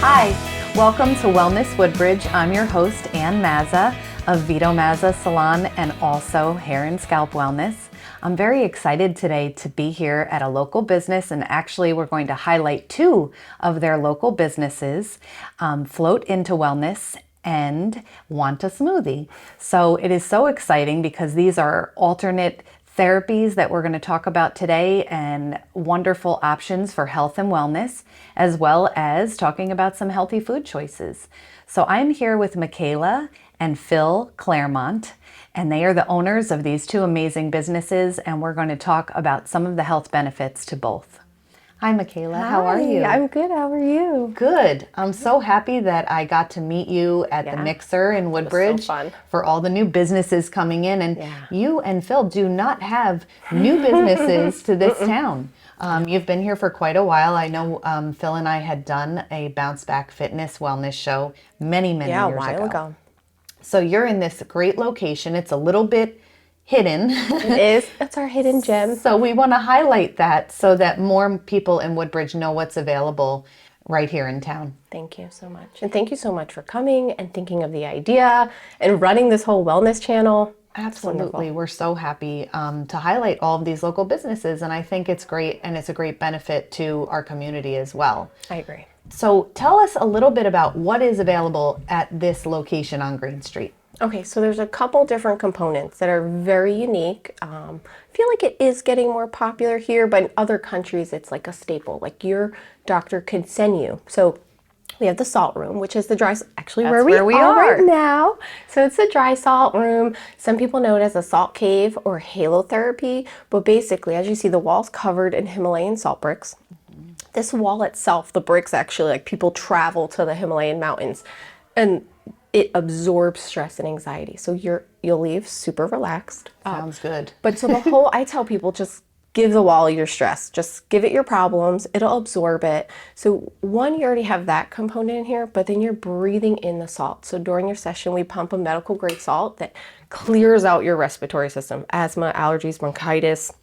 Hi, welcome to Wellness Woodbridge. I'm your host, Ann Mazza of Vito Mazza Salon and also Hair and Scalp Wellness. I'm very excited today to be here at a local business, and actually we're going to highlight two of their local businesses, Float into Wellness and Want a Smoothie. So it is so exciting because these are alternate therapies that we're going to talk about today and wonderful options for health and wellness, as well as talking about some healthy food choices. So I'm here with Michaela and Phil Claremont, and they are the owners of these two amazing businesses, and we're going to talk about some of the health benefits to both. Hi, Michaela. How are you? I'm good. How are you? Good. I'm so happy that I got to meet you at the Mixer in Woodbridge for all the new businesses coming in. And you and Phil do not have new businesses to this town. You've been here for quite a while. I know Phil and I had done a Bounce Back Fitness Wellness show many years a while ago. So you're in this great location. It's a little bit hidden. It is. It's our hidden gem. So we want to highlight that so that more people in Woodbridge know what's available right here in town. Thank you so much. And thank you so much for coming and thinking of the idea and running this whole wellness channel. Absolutely. We're so happy to highlight all of these local businesses. And I think it's great, and it's a great benefit to our community as well. I agree. So tell us a little bit about what is available at this location on Green Street. Okay, so there's a couple different components that are very unique. I feel like it is getting more popular here, but in other countries it's like a staple. Like your doctor can send you. So we have the salt room, which is the dry, actually That's where we are right now. So it's the dry salt room. Some people know it as a salt cave or halotherapy, but basically, as you see, the wall's covered in Himalayan salt bricks. This wall itself, the bricks actually, like people travel to the Himalayan mountains, and it absorbs stress and anxiety. So you'll leave super relaxed. Sounds good. But so the whole, I tell people, just give the wall your stress. Just give it your problems. It'll absorb it. So one, you already have that component in here, but then you're breathing in the salt. So during your session, we pump a medical grade salt that clears out your respiratory system, asthma, allergies, bronchitis.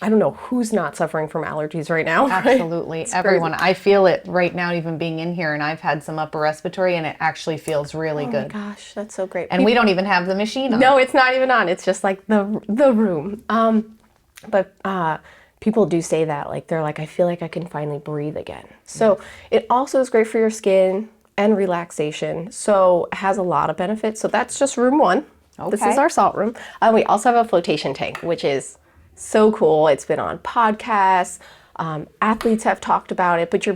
I don't know who's not suffering from allergies right now. Absolutely. Everyone. I feel it right now, even being in here, and I've had some upper respiratory, and it actually feels really good. Oh my gosh, that's so great. And we don't even have the machine on. No, it's not even on. It's just like the room. But people do say that, like they're like, I feel like I can finally breathe again. So it also is great for your skin and relaxation. So it has a lot of benefits. So that's just room one. Okay. This is our salt room. We also have a flotation tank, which is so cool. It's been on podcasts. Athletes have talked about it, but you're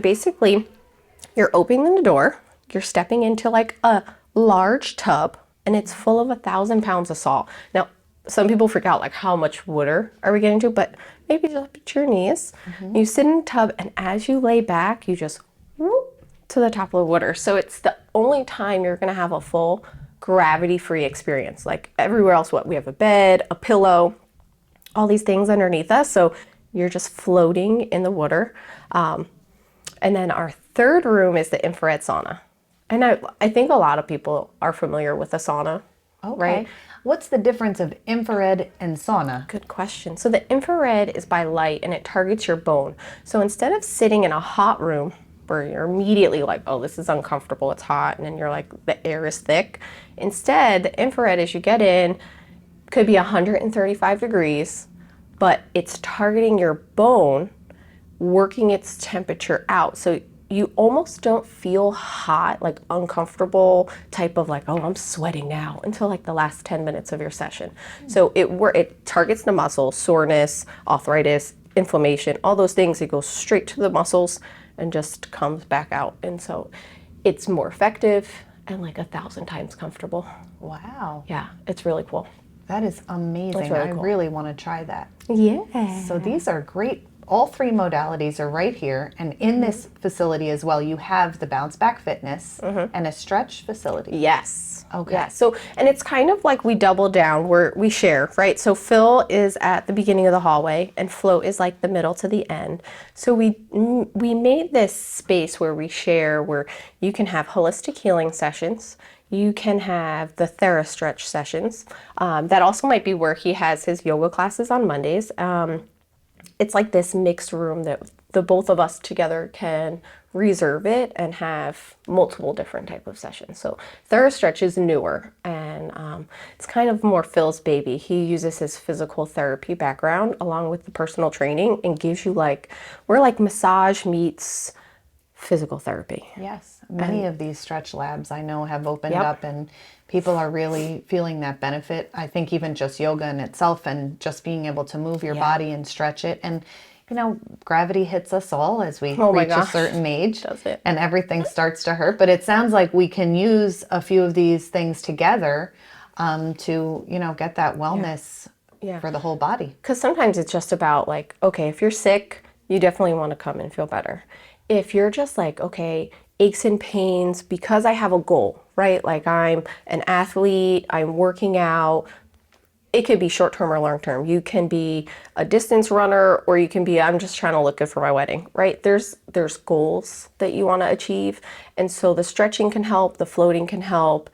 opening the door, you're stepping into like a large tub, and it's full of 1,000 pounds of salt. Now, some people freak out, like how much water are we getting to? But maybe just up to your knees. You sit in the tub, and as you lay back, you just whoop to the top of the water. So it's the only time you're gonna have a full gravity-free experience. Like everywhere else, we have a bed, a pillow, all these things underneath us. So you're just floating in the water. And then our third room is the infrared sauna. And I think a lot of people are familiar with the sauna, right? What's the difference of infrared and sauna? Good question. So the infrared is by light, and it targets your bone. So instead of sitting in a hot room where you're immediately like, oh, this is uncomfortable, it's hot, and then you're like, the air is thick. Instead, the infrared, as you get in, could be 135 degrees, but it's targeting your bone, working its temperature out. So you almost don't feel hot, like uncomfortable type of like, oh, I'm sweating now, until like the last 10 minutes of your session. So it targets the muscles, soreness, arthritis, inflammation, all those things. It goes straight to the muscles and just comes back out. And so it's more effective and like 1,000 times comfortable. Wow. Yeah, it's really cool. That is amazing. Really cool. I really want to try that. Yeah. So these are great. All three modalities are right here. And in this facility as well, you have the Bounce Back Fitness and a stretch facility. Yes. Okay. Yeah. So, and it's kind of like we double down where we share, right? So Phil is at the beginning of the hallway and Float is like the middle to the end. So we made this space where we share, where you can have holistic healing sessions. You can have the TheraStretch sessions. That also might be where he has his yoga classes on Mondays. it's like this mixed room that the both of us together can reserve it and have multiple different type of sessions. So TheraStretch is newer, and it's kind of more Phil's baby. He uses his physical therapy background along with the personal training and gives you we're like massage meets physical therapy. Yes, many of these stretch labs I know have opened Yep. up, and people are really feeling that benefit. I think even just yoga in itself and just being able to move your body and stretch it. And, gravity hits us all as we Oh my reach a gosh. certain age, Does it? and everything starts to hurt. But it sounds like we can use a few of these things together to, get that wellness for the whole body. Because sometimes it's just about okay, if you're sick, you definitely want to come and feel better. If you're just okay, aches and pains because I have a goal, right? Like I'm an athlete, I'm working out. It could be short-term or long-term. You can be a distance runner, or you can be, I'm just trying to look good for my wedding, right? There's goals that you want to achieve. And so the stretching can help, the floating can help,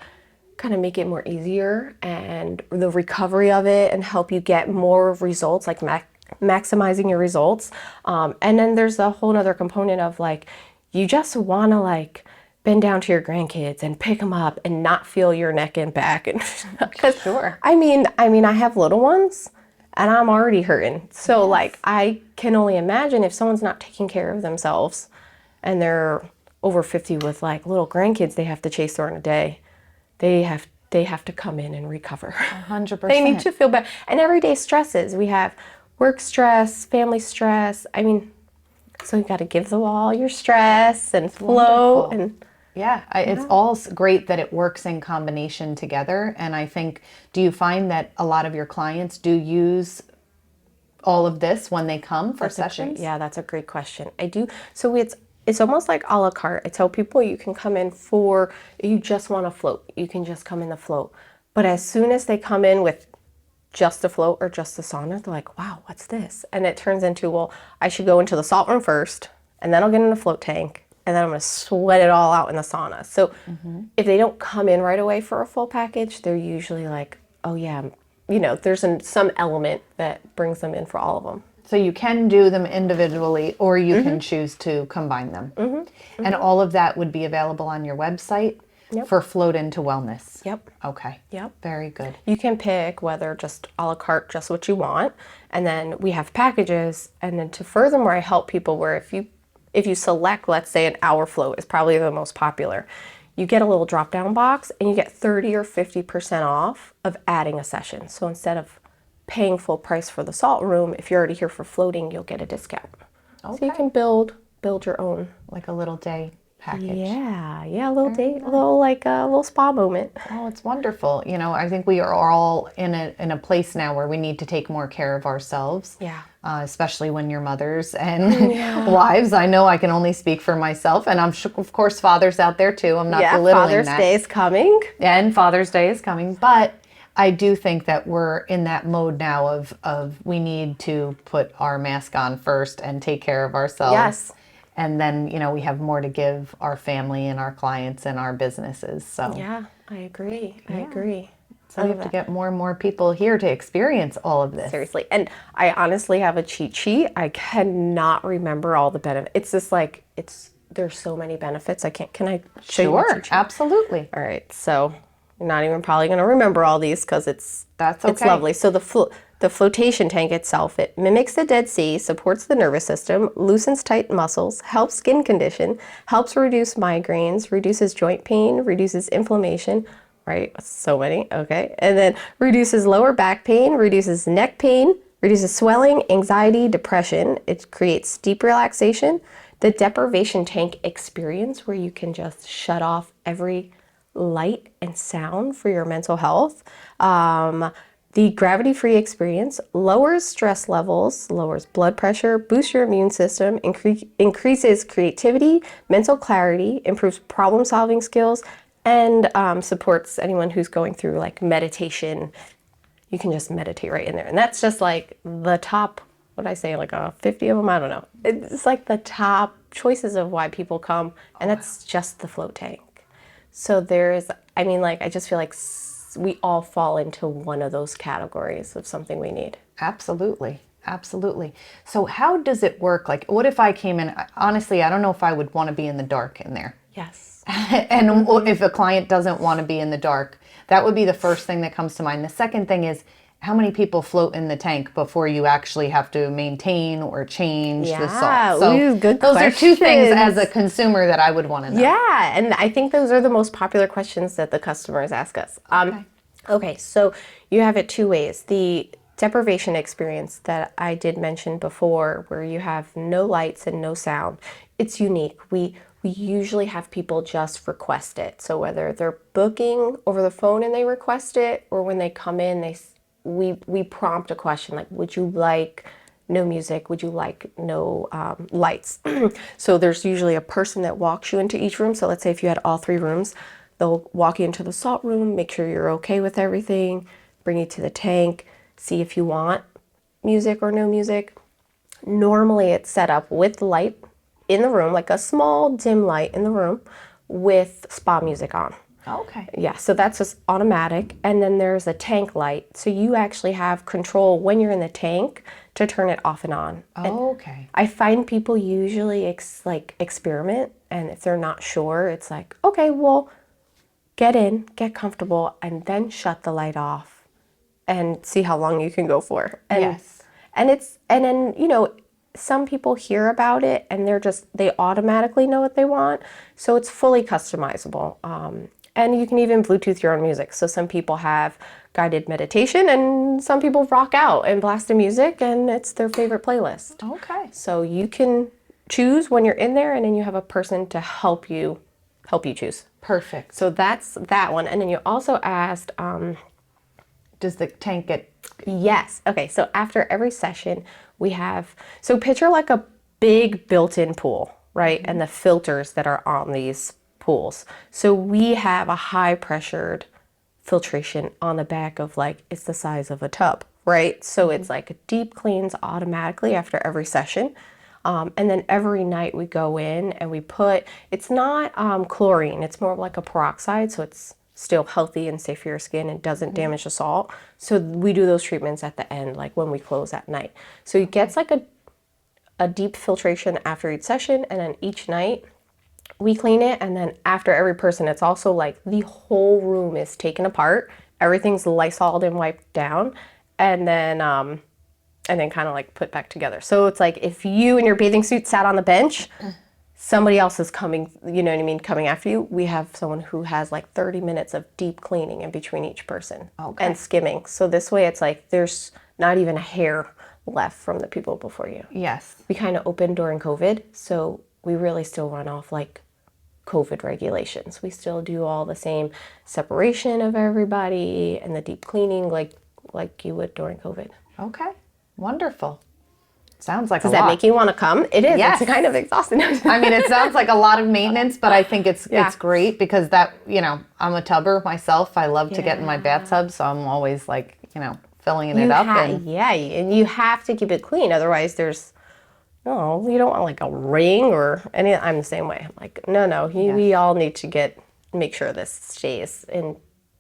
kind of make it more easier, and the recovery of it, and help you get more results, like maximizing your results. And then there's a whole other component of you just want to bend down to your grandkids and pick them up and not feel your neck and back. And Sure. I mean, I have little ones and I'm already hurting. So I can only imagine if someone's not taking care of themselves and they're over 50 with little grandkids they have to chase during a day. They have to come in and recover. 100%. They need to feel better. And everyday stresses. We have work stress, family stress. So you got to give them all your stress and flow. Wonderful. And Yeah, it's all great that it works in combination together. And I think, do you find that a lot of your clients do use all of this when they come for sessions? That's a great question. I do. So it's almost like a la carte. I tell people you can come in for, you just want to float. You can just come in the float. But as soon as they come in with just the float or just the sauna, they're like, wow, what's this? And it turns into, well, I should go into the salt room first, and then I'll get in the float tank, and then I'm going to sweat it all out in the sauna. So if they don't come in right away for a full package, they're usually like, oh yeah, there's some element that brings them in for all of them. So you can do them individually, or you can choose to combine them. And all of that would be available on your website for Float into Wellness. Yep. Okay. Yep. Very good. You can pick whether just a la carte, just what you want. And then we have packages. And then furthermore, I help people where if you select, let's say an hour float is probably the most popular, you get a little drop down box and you get 30 or 50% off of adding a session. So instead of paying full price for the salt room, if you're already here for floating, you'll get a discount. Okay. So you can build your own. Like a little day package. Yeah, a little date, a little spa moment. Oh, it's wonderful. I think we are all in a place now where we need to take more care of ourselves. Yeah. Especially when you're mothers and wives. I know I can only speak for myself, and I'm sure, of course, fathers out there too. I'm not belittling Father's that. Day is coming. And Father's Day is coming, but I do think that we're in that mode now of we need to put our mask on first and take care of ourselves. Yes. And then, we have more to give our family and our clients and our businesses. So Yeah, I agree. I agree. So we have to get more and more people here to experience all of this. Seriously. And I honestly have a cheat sheet. I cannot remember all the benefits. It's just there's so many benefits. Can I show you? Sure, absolutely. All right. So you're not even probably going to remember all these because it's lovely. So the flotation tank itself, it mimics the Dead Sea, supports the nervous system, loosens tight muscles, helps skin condition, helps reduce migraines, reduces joint pain, reduces inflammation, right? So many, okay. And then reduces lower back pain, reduces neck pain, reduces swelling, anxiety, depression. It creates deep relaxation. The deprivation tank experience, where you can just shut off every light and sound for your mental health. The gravity-free experience lowers stress levels, lowers blood pressure, boosts your immune system, increases creativity, mental clarity, improves problem-solving skills, and supports anyone who's going through meditation. You can just meditate right in there. And that's just the top, what did I say, 50 of them? I don't know. It's the top choices of why people come, and that's just the float tank. So I just feel we all fall into one of those categories of something we need. Absolutely. Absolutely. So how does it work? Like, what if I came in? Honestly, I don't know if I would want to be in the dark in there. Yes. And if a client doesn't want to be in the dark, that would be the first thing that comes to mind. The second thing is, how many people float in the tank before you actually have to maintain or change the salt? So ooh, good those are two things questions. as a consumer that I would want to know. Yeah, and I think those are the most popular questions that the customers ask us. Okay, so you have it two ways. The deprivation experience that I did mention before, where you have no lights and no sound, it's unique. We usually have people just request it. So whether they're booking over the phone and they request it, or when they come in, we prompt a question like, would you like no music? Would you like no lights? So there's usually a person that walks you into each room. So let's say if you had all three rooms, they'll walk you into the salt room, make sure you're okay with everything, bring you to the tank, see if you want music or no music. Normally it's set up with light in the room, like a small dim light in the room with spa music on. Okay. Yeah, so that's just automatic. And then there's a tank light. So you actually have control when you're in the tank to turn it off and on. Okay. I find people usually experiment, and if they're not sure, it's like, okay, well, get in, get comfortable, and then shut the light off and see how long you can go for. And, Yes. And then, you know, some people hear about it and they automatically know what they want. So it's fully customizable. And you can even Bluetooth your own music. So some people have guided meditation and some people rock out and blast the music and it's their favorite playlist. Okay. So you can choose when you're in there, and then you have a person to help you choose. Perfect. So that's that one. And then you also asked, Does the tank get... yes. Okay. So after every session so picture like a big built-in pool, right? And the filters that are on these pools. So we have a high pressured filtration on the back of, like, it's the size of a tub, right? So it's like deep cleans automatically after every session. And then every night we go in and it's not chlorine, it's more like a peroxide. So it's still healthy and safe for your skin and doesn't damage the salt. So we do those treatments at the end, like when we close at night. So it gets like a deep filtration after each session, and then each night we clean it. And then after every person, it's also like the whole room is taken apart. Everything's Lysoled and wiped down, and then kind of like put back together. So it's like if you in your bathing suit sat on the bench, somebody else is coming, you know what I mean, coming after you. We have someone who has like 30 minutes of deep cleaning in between each person. Okay. And skimming. So this way it's like there's not even a hair left from the people before you. Yes. We kind of opened during COVID, so we really still run off like COVID regulations. We still do all the same separation of everybody and the deep cleaning like you would during COVID. Okay. Wonderful. Sounds like Does a that lot. make you want to come? It is. Yes. It's kind of exhausting. I mean, it sounds like a lot of maintenance, but I think it's great because that, you know, I'm a tubber myself. I love to get in my bathtub, so I'm always like, you know, filling it up. And you have to keep it clean. Otherwise, you don't want like a ring or any. I'm the same way. I'm like, no. We all need to make sure this stays in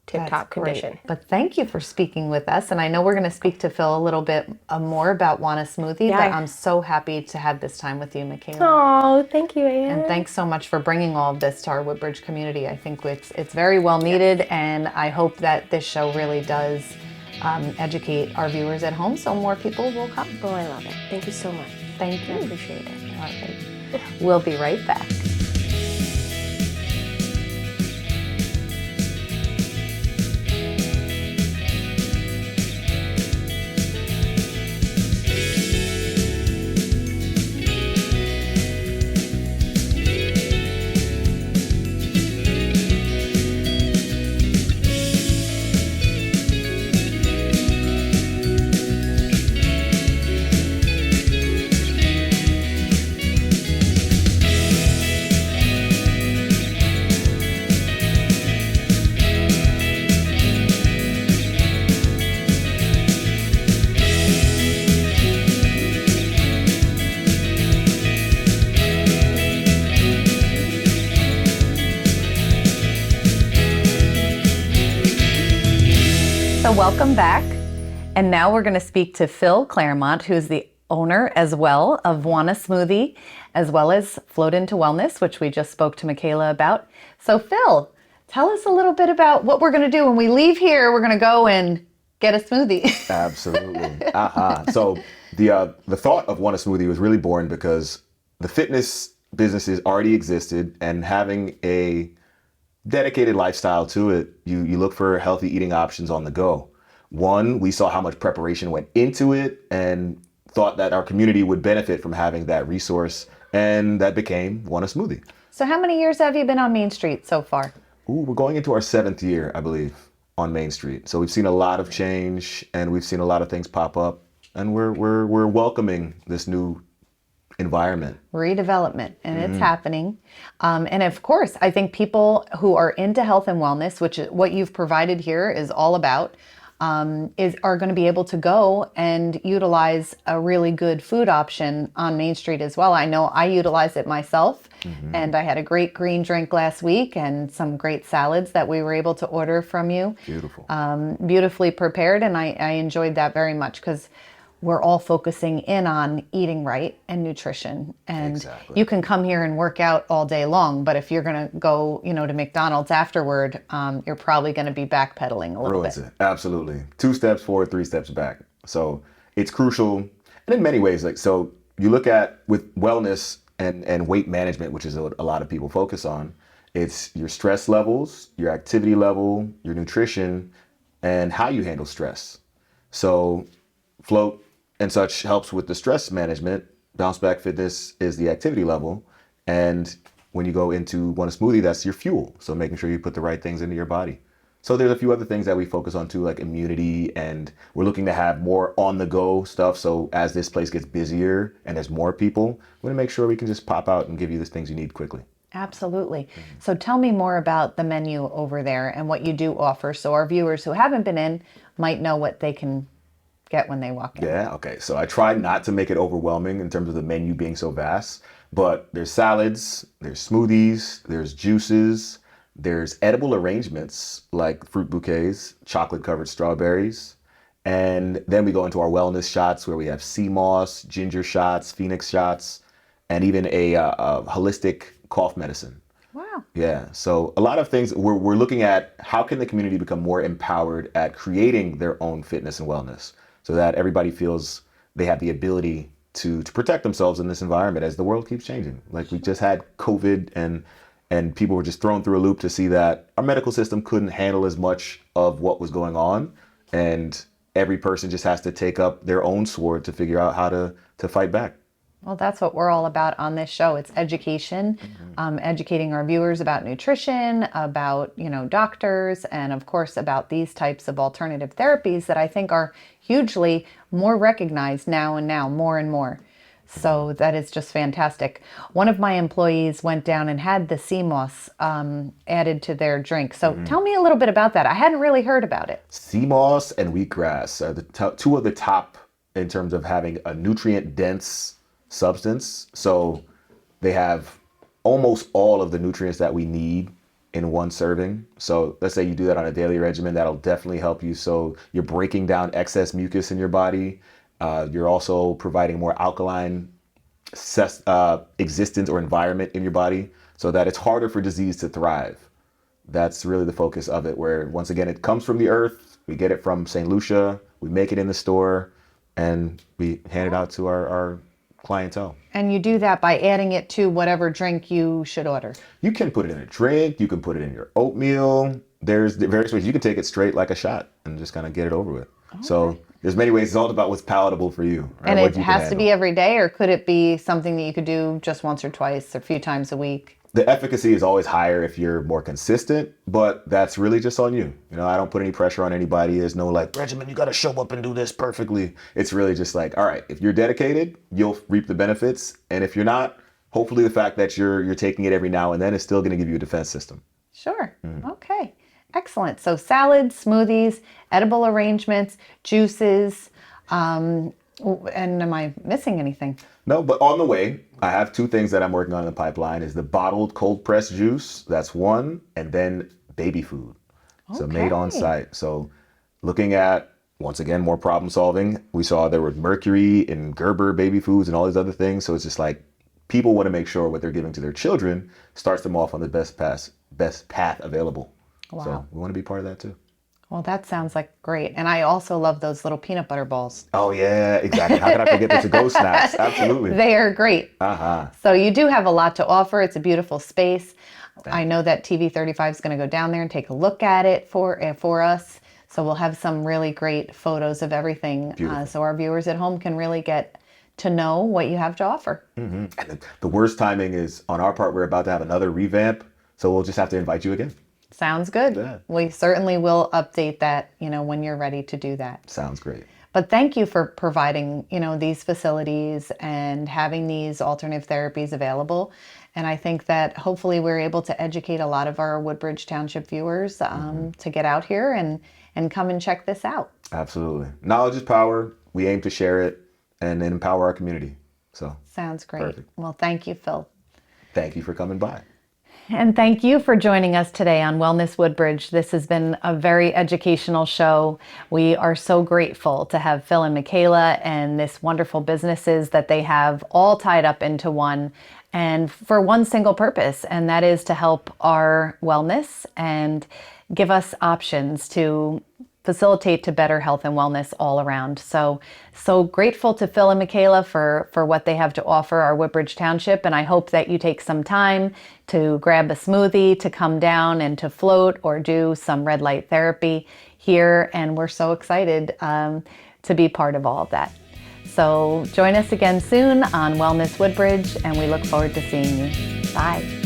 tip-top condition. But thank you for speaking with us. And I know we're going to speak to Phil a little bit more about Want a Smoothie, but I'm so happy to have this time with you, Michaela. Oh, thank you, Anne. And thanks so much for bringing all of this to our Woodbridge community. I think it's very well needed, and I hope that this show really does educate our viewers at home so more people will come. Oh, I love it. Thank you so much. Thank you. I appreciate it. All right. We'll be right back. So welcome back. And now we're going to speak to Phil Claremont, who's the owner as well of Wanna Smoothie, as well as Float into Wellness, which we just spoke to Michaela about. So Phil, tell us a little bit about what we're going to do when we leave here. We're going to go and get a smoothie. Absolutely. So the thought of Wanna Smoothie was really born because the fitness businesses already existed, and having a dedicated lifestyle to it, you look for healthy eating options on the go. One, we saw how much preparation went into it and thought that our community would benefit from having that resource, and that became Wanna Smoothie. So how many years have you been on Main Street so far? Ooh, we're going into our 7th year, I believe, on Main Street. So we've seen a lot of change, and we've seen a lot of things pop up, and we're welcoming this new environment. Redevelopment, and it's happening. And of course, I think people who are into health and wellness, which is what you've provided here is all about, are going to be able to go and utilize a really good food option on Main Street as well. I know I utilize it myself, and I had a great green drink last week and some great salads that we were able to order from you. Beautiful. Beautifully prepared, and I enjoyed that very much because we're all focusing in on eating right and nutrition. And Exactly. you can come here and work out all day long, but if you're going to go, to McDonald's afterward, you're probably going to be backpedaling a little Ruins bit. it. Absolutely. 2 steps forward, 3 steps back. So it's crucial. And in many ways, so you look at with wellness and weight management, which is a lot of people focus on, it's your stress levels, your activity level, your nutrition, and how you handle stress. So Float and such helps with the stress management. Bounce Back Fitness is the activity level. And when you go into Wanna Smoothie, that's your fuel. So making sure you put the right things into your body. So there's a few other things that we focus on too, like immunity, and we're looking to have more on the go stuff. So as this place gets busier and there's more people, we're gonna make sure we can just pop out and give you the things you need quickly. Absolutely. So tell me more about the menu over there and what you do offer, so our viewers who haven't been in might know what they can get when they walk in. Yeah, okay. So I try not to make it overwhelming in terms of the menu being so vast, but there's salads, there's smoothies, there's juices, there's edible arrangements like fruit bouquets, chocolate covered strawberries. And then we go into our wellness shots where we have sea moss, ginger shots, phoenix shots, and even a holistic cough medicine. Wow. Yeah, so a lot of things we're looking at how can the community become more empowered at creating their own fitness and wellness, so that everybody feels they have the ability to protect themselves in this environment as the world keeps changing. Like we just had COVID, and people were just thrown through a loop to see that our medical system couldn't handle as much of what was going on, and every person just has to take up their own sword to figure out how to fight back. Well, that's what we're all about on this show. It's education, educating our viewers about nutrition, about, doctors, and of course about these types of alternative therapies that I think are hugely more recognized now and now, more and more. So that is just fantastic. One of my employees went down and had the sea moss added to their drink. So tell me a little bit about that. I hadn't really heard about it. Sea moss and wheatgrass are the two of the top in terms of having a nutrient dense substance. So they have almost all of the nutrients that we need in one serving. So let's say you do that on a daily regimen, that'll definitely help you. So you're breaking down excess mucus in your body. You're also providing more alkaline existence or environment in your body so that it's harder for disease to thrive. That's really the focus of it, where once again, it comes from the earth. We get it from St. Lucia. We make it in the store and we hand it out to our clientele. And you do that by adding it to whatever drink you should order. You can put it in a drink. You can put it in your oatmeal. There's various ways. You can take it straight like a shot and just kind of get it over with. Okay. So there's many ways. It's all about what's palatable for you. Right? And it has to be every day, or could it be something that you could do just once or twice, or a few times a week? The efficacy is always higher if you're more consistent, but that's really just on you. I don't put any pressure on anybody. There's no regimen, you got to show up and do this perfectly. It's really just all right, if you're dedicated, you'll reap the benefits. And if you're not, hopefully the fact that you're taking it every now and then is still going to give you a defense system. Sure. Okay. Excellent. So salads, smoothies, edible arrangements, juices, and am I missing anything? No, but on the way, I have 2 things that I'm working on in the pipeline is the bottled cold pressed juice. That's one. And then baby food. So made on site. So looking at once again, more problem solving. We saw there was mercury in Gerber baby foods and all these other things. So it's just like people want to make sure what they're giving to their children starts them off on the best path available. Wow. So we want to be part of that too. Well, that sounds like great. And I also love those little peanut butter balls. Oh yeah, exactly. How can I forget the to-go snacks? Absolutely. They are great. Uh-huh. So you do have a lot to offer. It's a beautiful space. I know that TV35 is going to go down there and take a look at it for us. So we'll have some really great photos of everything. So our viewers at home can really get to know what you have to offer. Mm-hmm. And the worst timing is on our part. We're about to have another revamp. So we'll just have to invite you again. Sounds good. Yeah. We certainly will update that, when you're ready to do that. Sounds great. But thank you for providing, these facilities and having these alternative therapies available. And I think that hopefully we're able to educate a lot of our Woodbridge Township viewers to get out here and come and check this out. Absolutely. Knowledge is power. We aim to share it and empower our community. So sounds great. Perfect. Well, thank you, Phil. Thank you for coming by. And thank you for joining us today on Wellness Woodbridge. This has been a very educational show. We are so grateful to have Phil and Michaela and this wonderful businesses that they have all tied up into one and for one single purpose, and that is to help our wellness and give us options to facilitate to better health and wellness all around. So grateful to Phil and Michaela for what they have to offer our Woodbridge Township. And I hope that you take some time to grab a smoothie, to come down and to float or do some red light therapy here. And we're so excited to be part of all of that. So join us again soon on Wellness Woodbridge, and we look forward to seeing you. Bye.